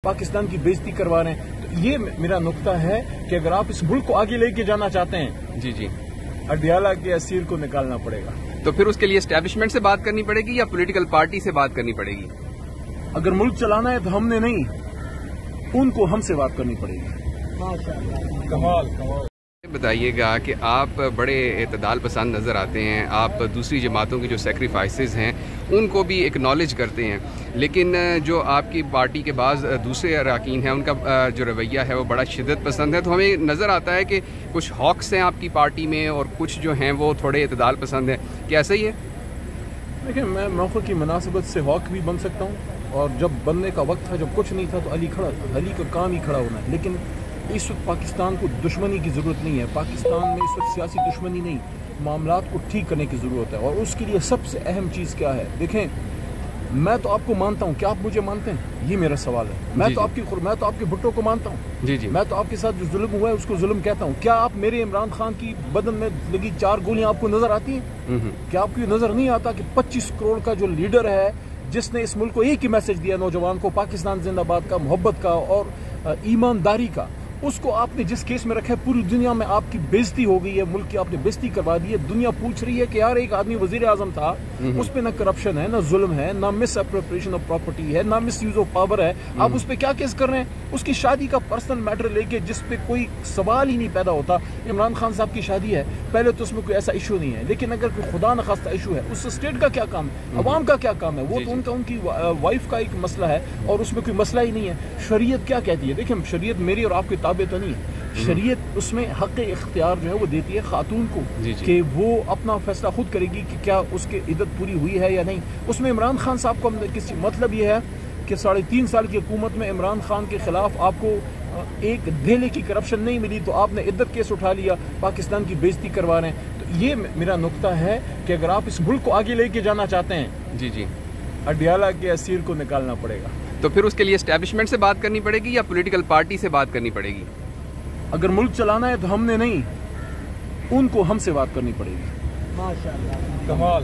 पाकिस्तान की बेइज्जती करवा रहे हैं। तो ये मेरा नुक्ता है कि अगर आप इस मुल्क को आगे लेके जाना चाहते हैं जी अडियाला के असीर को निकालना पड़ेगा। तो फिर उसके लिए एस्टैब्लिशमेंट से बात करनी पड़ेगी या पॉलिटिकल पार्टी से बात करनी पड़ेगी? अगर मुल्क चलाना है तो हमने नहीं, उनको हमसे बात करनी पड़ेगी। कमाल बताइएगा कि आप बड़े एतदाल पसंद नज़र आते हैं, आप दूसरी जमातों के जो सेक्रीफाइसेस हैं उनको भी एक्नॉलेज करते हैं, लेकिन जो आपकी पार्टी के बाज़ दूसरे अरकान हैं उनका जो रवैया है वो बड़ा शिद्दत पसंद है। तो हमें नज़र आता है कि कुछ हॉक्स हैं आपकी पार्टी में और कुछ जो हैं वो थोड़े एतदाल पसंद हैं। क्या सही है? देखिए, मैं मौके की मुनासिबत से हॉक भी बन सकता हूँ, और जब बनने का वक्त था, जब कुछ नहीं था तो अली खड़ा था। अली का काम ही खड़ा होना है। लेकिन इस वक्त पाकिस्तान को दुश्मनी की ज़रूरत नहीं है। पाकिस्तान में इस वक्त सियासी दुश्मनी नहीं, मामलात को ठीक करने की ज़रूरत है। और उसके लिए सबसे अहम चीज़ क्या है? देखें, मैं तो आपको मानता हूँ, क्या आप मुझे मानते हैं? ये मेरा सवाल है। मैं तो आपके भुट्टो को मानता हूँ। जी। मैं तो आपके साथ जो जुल्म हुआ है उसको जुल्म कहता हूँ। क्या आप मेरे इमरान खान की बदन में लगी 4 गोलियां आपको नजर आती हैं? क्या आपको नजर नहीं आता कि 25 करोड़ का जो लीडर है, जिसने इस मुल्क को एक ही मैसेज दिया नौजवान को, पाकिस्तान जिंदाबाद का, मोहब्बत का और ईमानदारी का, उसको आपने जिस केस में रखा है, पूरी दुनिया में आपकी बेइज्जती हो गई है, मुल्क की आपने बेइज्जती करवा दी है। दुनिया पूछ रही है कि यार एक आदमी वजीर आजम था, उस पर ना करप्शन है, ना जुल्म है, ना मिस अप्रोप्रिएशन ऑफ प्रॉपर्टी है, ना मिस यूज ऑफ पावर है, आप उस पर क्या केस कर रहे हैं? उसकी शादी का पर्सनल मैटर लेके जिस पे कोई सवाल ही नहीं पैदा होता। इमरान खान साहब की शादी है, पहले तो उसमें कोई ऐसा इशू नहीं है, लेकिन अगर कोई खुदा न खास्ता इशू है, उस स्टेट का क्या काम है, अवाम का क्या काम है? वो तो उनकी वाइफ का एक मसला है और उसमें कोई मसला ही नहीं है। शरीयत क्या कहती है? देखिए, शरीयत मेरी और आपके ताबे तो नहीं है। शरीयत उसमें हक इख्तियार जो है वो देती है खातून को कि वो अपना फैसला खुद करेगी कि क्या उसकी इद्दत पूरी हुई है या नहीं। उसमें इमरान खान साहब को किसी मतलब ये है कि 3.5 साल की हुकूमत में इमरान खान के खिलाफ आपको एक धेले की करप्शन नहीं मिली तो आपने इद्दत केस उठा लिया, पाकिस्तान की बेइज्जती करवा रहे हैं। तो ये मेरा नुक्ता है कि अगर आप इस मुल्क को आगे लेके जाना चाहते हैं जी अडियाला के असीर को निकालना पड़ेगा। तो फिर उसके लिए एस्टैब्लिशमेंट से बात करनी पड़ेगी या पॉलिटिकल पार्टी से बात करनी पड़ेगी? अगर मुल्क चलाना है तो हमने नहीं, उनको हमसे बात करनी पड़ेगी। माशाअल्लाह, कमाल।